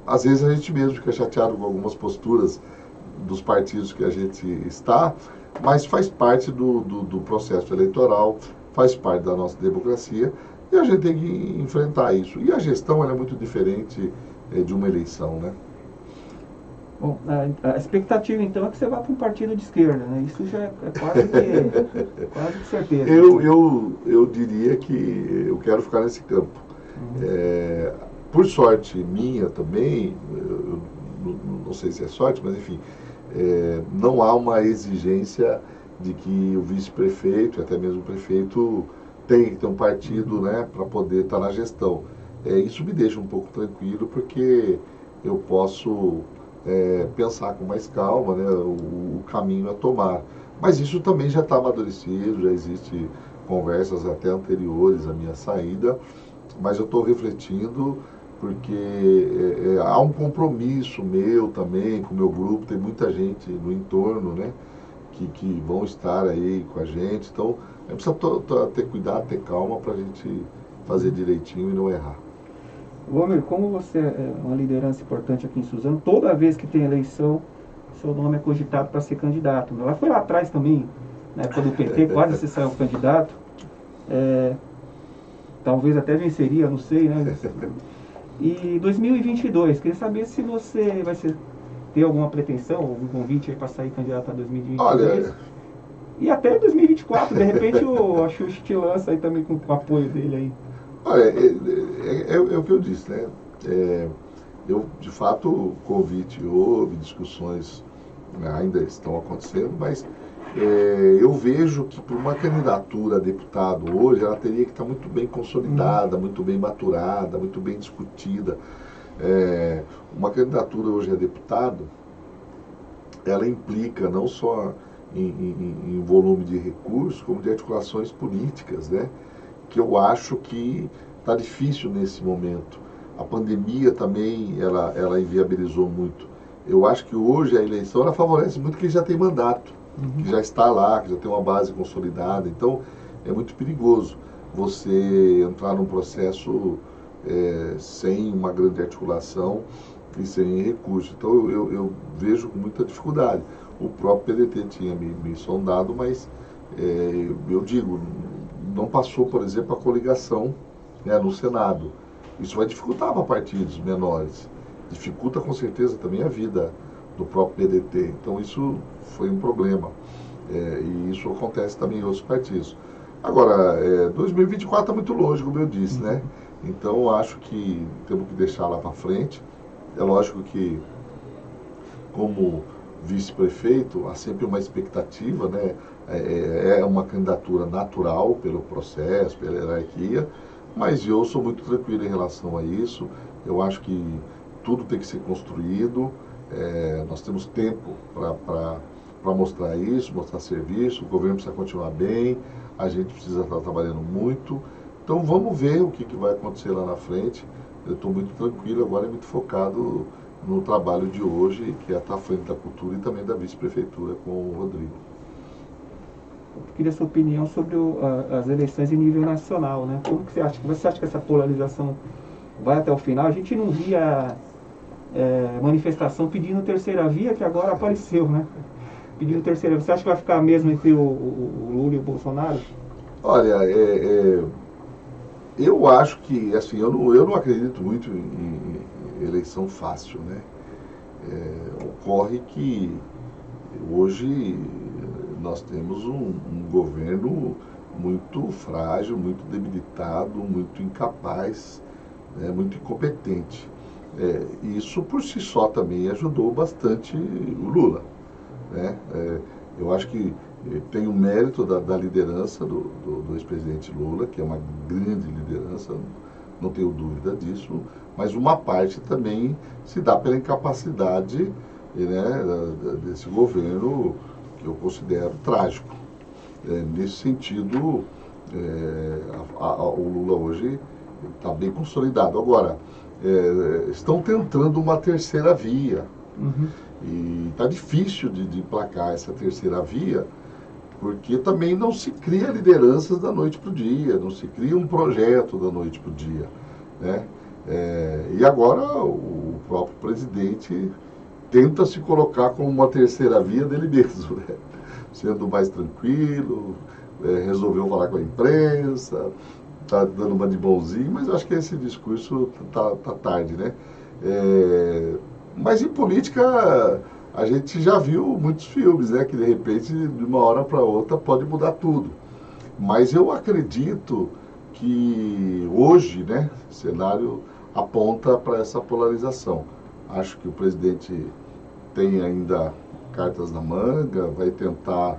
às vezes a gente mesmo fica chateado com algumas posturas dos partidos que a gente está, mas faz parte do processo eleitoral, faz parte da nossa democracia e a gente tem que enfrentar isso. E a gestão ela é muito diferente de uma eleição, né? Bom, a expectativa então é que você vá para um partido de esquerda, né? Isso já é quase que certeza. Eu diria que eu quero ficar nesse campo. Por sorte minha também, eu não sei se é sorte, mas enfim, não há uma exigência de que o vice-prefeito, e até mesmo o prefeito, tem que ter um partido, né, para poder estar na gestão. Isso me deixa um pouco tranquilo, porque eu posso pensar com mais calma, né, o caminho a tomar. Mas isso também já está amadurecido, já existe conversas até anteriores à minha saída, mas eu estou refletindo porque há um compromisso meu também com o meu grupo, tem muita gente no entorno, né, que vão estar aí com a gente, então a gente precisa ter cuidado, ter calma para a gente fazer direitinho e não errar. Womir, como você é uma liderança importante aqui em Suzano, toda vez que tem eleição, seu nome é cogitado para ser candidato. Ela foi lá atrás também, na época do PT, quase você saiu candidato. Talvez até venceria, não sei, né? E 2022, queria saber se você vai ter alguma pretensão, algum convite para sair candidato a 2022. Olha, e até 2024, de repente a Xuxa te lança aí também com o apoio dele aí. Olha, é o que eu disse, né? Eu, de fato, o convite houve, discussões ainda estão acontecendo, mas eu vejo que para uma candidatura a deputado hoje, ela teria que estar muito bem consolidada, muito bem maturada, muito bem discutida. Uma candidatura hoje a deputado, ela implica não só em volume de recursos, como de articulações políticas, né? Que eu acho que está difícil nesse momento. A pandemia também, ela inviabilizou muito. Eu acho que hoje a eleição, ela favorece muito quem já tem mandato, que já está lá, que já tem uma base consolidada. Então, é muito perigoso você entrar num processo sem uma grande articulação e sem recurso. Então, eu vejo com muita dificuldade. O próprio PDT tinha me sondado, mas eu digo, não passou, por exemplo, a coligação, né, no Senado. Isso vai dificultar para partidos menores. Dificulta com certeza também a vida do próprio PDT. Então isso foi um problema. E isso acontece também em outros partidos. Agora, 2024 está muito longe, como eu disse, né? Então acho que temos que deixar lá para frente. É lógico que, como vice-prefeito, há sempre uma expectativa, né? É uma candidatura natural pelo processo, pela hierarquia, mas eu sou muito tranquilo em relação a isso. Eu acho que tudo tem que ser construído, nós temos tempo para mostrar isso, mostrar serviço, o governo precisa continuar bem, a gente precisa estar trabalhando muito. Então vamos ver o que vai acontecer lá na frente. Eu estou muito tranquilo, agora é muito focado no trabalho de hoje, que é estar à frente da cultura e também da vice-prefeitura com o Rodrigo. Eu queria a sua opinião sobre as eleições em nível nacional, né? Como que você acha? Você acha que essa polarização vai até o final? A gente não via manifestação pedindo terceira via, que agora apareceu, né? Pedindo terceira via. Você acha que vai ficar mesmo entre o Lula e o Bolsonaro? Olha, eu acho que, assim, eu não acredito muito em eleição fácil, né? Ocorre que hoje nós temos um governo muito frágil, muito debilitado, muito incapaz, né, muito incompetente. Isso por si só também ajudou bastante o Lula, né? Eu acho que tem o mérito da liderança do ex-presidente Lula, que é uma grande liderança, não tenho dúvida disso, mas uma parte também se dá pela incapacidade, né, desse governo, que eu considero trágico. Nesse sentido, o Lula hoje está bem consolidado. Agora, estão tentando uma terceira via. Uhum. E está difícil de emplacar essa terceira via, porque também não se cria lideranças da noite para o dia, não se cria um projeto da noite para o dia, né? E agora o próprio presidente tenta se colocar como uma terceira via dele mesmo, né? Sendo mais tranquilo, resolveu falar com a imprensa, está dando uma de bonzinho, mas eu acho que esse discurso tá tarde, né? Mas em política a gente já viu muitos filmes, né? Que de repente, de uma hora para outra, pode mudar tudo. Mas eu acredito que hoje, né, o cenário aponta para essa polarização. Acho que o presidente tem ainda cartas na manga, vai tentar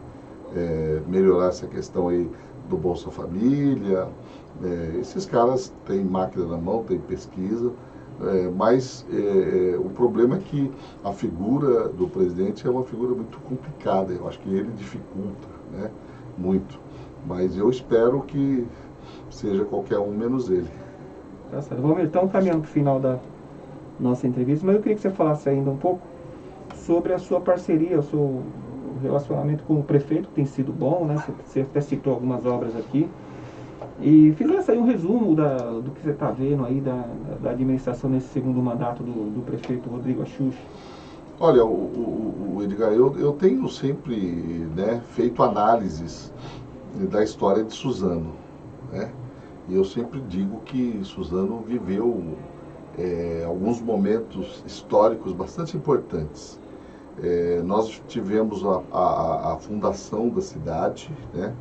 melhorar essa questão aí do Bolsa Família. Esses caras têm máquina na mão, têm pesquisa, mas o problema é que a figura do presidente é uma figura muito complicada. Eu acho que ele dificulta, né, muito. Mas eu espero que seja qualquer um menos ele. Tá certo. Vamos então caminhando para o final da nossa entrevista, mas eu queria que você falasse ainda um pouco sobre a sua parceria, o seu relacionamento com o prefeito, que tem sido bom, né? Você até citou algumas obras aqui. E fizesse aí um resumo do que você está vendo aí da administração nesse segundo mandato do prefeito Rodrigo Axuxi. Olha, o Edgar, eu tenho sempre, né, feito análises da história de Suzano, né? E eu sempre digo que Suzano viveu alguns momentos históricos bastante importantes. Nós tivemos a fundação da cidade, né?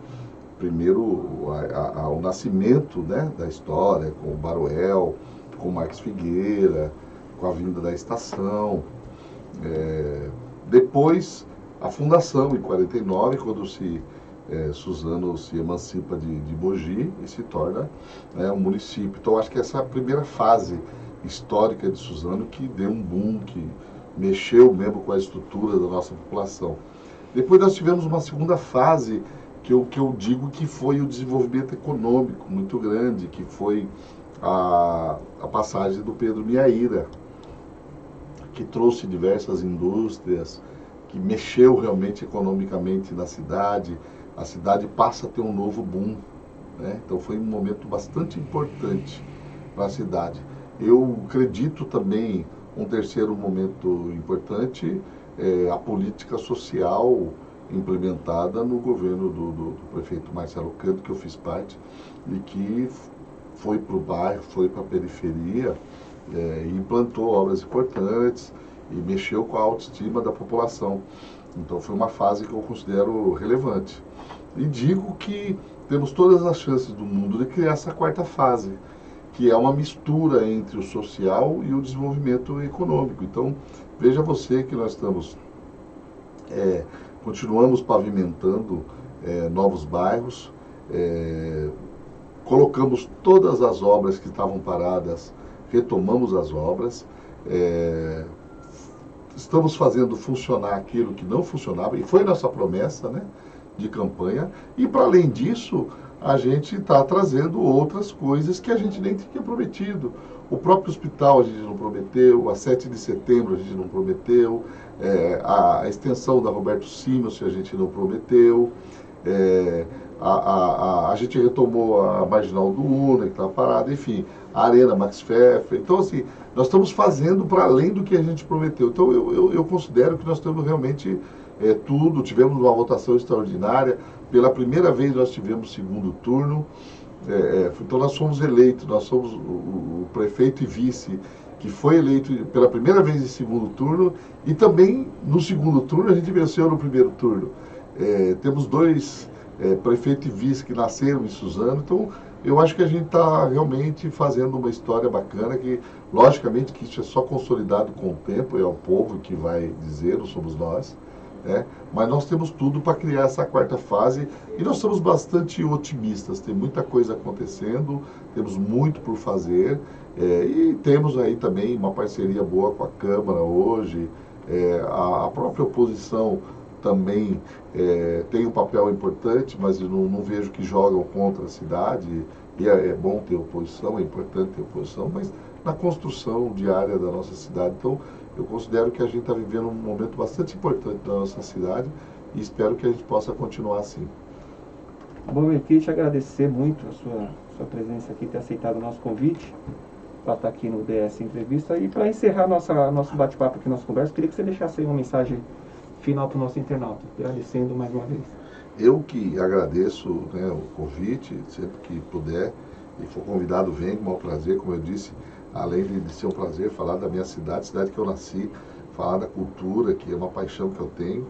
Primeiro o nascimento, né, da história, com o Baruel, com o Marques Figueira, com a vinda da estação. Depois a fundação, em 49, quando Suzano se emancipa de Mogi e se torna, né, um município. Então acho que essa é a primeira fase histórica de Suzano que deu um boom, que mexeu mesmo com a estrutura da nossa população. Depois nós tivemos uma segunda fase que eu digo que foi o desenvolvimento econômico muito grande, que foi a passagem do Pedro Miaíra, que trouxe diversas indústrias, que mexeu realmente economicamente na cidade. A cidade passa a ter um novo boom, né? Então foi um momento bastante importante para a cidade. Eu acredito também um terceiro momento importante, a política social implementada no governo do prefeito Marcelo Canto, que eu fiz parte, e que foi para o bairro, foi para a periferia, e implantou obras importantes e mexeu com a autoestima da população. Então foi uma fase que eu considero relevante. E digo que temos todas as chances do mundo de criar essa quarta fase, que é uma mistura entre o social e o desenvolvimento econômico. Então, veja você que nós continuamos pavimentando novos bairros, colocamos todas as obras que estavam paradas, retomamos as obras, estamos fazendo funcionar aquilo que não funcionava, e foi nossa promessa, né, de campanha, e para além disso, a gente está trazendo outras coisas que a gente nem tinha prometido. O próprio hospital a gente não prometeu, a 7 de setembro a gente não prometeu, a extensão da Roberto Simons a gente não prometeu, a gente retomou a Marginal do Una, que estava parada, enfim, a Arena Max Pfeffer. Então, assim, nós estamos fazendo para além do que a gente prometeu. Então, eu considero que nós temos realmente tudo. Tivemos uma votação extraordinária. Pela primeira vez nós tivemos segundo turno. Então, nós fomos eleitos, nós somos o prefeito e vice que foi eleito pela primeira vez em segundo turno, e também no segundo turno a gente venceu no primeiro turno. Temos dois prefeito e vice que nasceram em Suzano. Então eu acho que a gente está realmente fazendo uma história bacana, que logicamente que isso é só consolidado com o tempo, é o povo que vai dizer, não somos nós, Mas nós temos tudo para criar essa quarta fase e nós somos bastante otimistas. Tem muita coisa acontecendo, temos muito por fazer e temos aí também uma parceria boa com a Câmara hoje. A própria oposição também tem um papel importante, mas eu não vejo que jogam contra a cidade. E é bom ter oposição, é importante ter oposição, mas na construção diária da nossa cidade. Então, eu considero que a gente está vivendo um momento bastante importante da nossa cidade e espero que a gente possa continuar assim. Bom, eu queria te agradecer muito a sua presença aqui, ter aceitado o nosso convite para estar aqui no DS Entrevista. E para encerrar nosso bate-papo aqui, nossa conversa, queria que você deixasse aí uma mensagem final para o nosso internauta, agradecendo mais uma vez. Eu que agradeço, né, o convite, sempre que puder e for convidado, venho, com o maior prazer, como eu disse, além de ser um prazer falar da minha cidade que eu nasci, falar da cultura, que é uma paixão que eu tenho,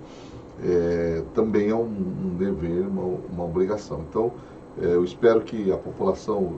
também é um dever, uma obrigação. Então, eu espero que a população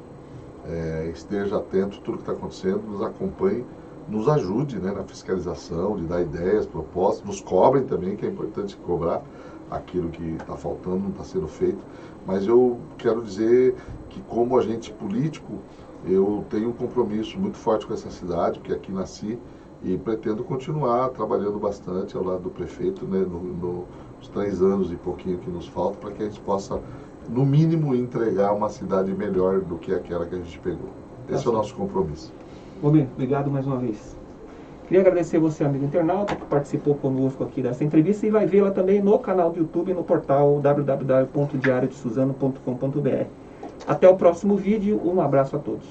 esteja atento a tudo que está acontecendo, nos acompanhe, nos ajude, né, na fiscalização, de dar ideias, propostas, nos cobrem também, que é importante cobrar aquilo que está faltando, não está sendo feito. Mas eu quero dizer que, como agente político, eu tenho um compromisso muito forte com essa cidade, porque aqui nasci, e pretendo continuar trabalhando bastante ao lado do prefeito, né, nos 3 anos e pouquinho que nos falta, para que a gente possa, no mínimo, entregar uma cidade melhor do que aquela que a gente pegou. Esse é o nosso compromisso. Bom, bem, obrigado mais uma vez. Queria agradecer você, amigo internauta, que participou conosco aqui dessa entrevista e vai vê-la também no canal do YouTube e no portal www.diariodesuzano.com.br. Até o próximo vídeo, um abraço a todos.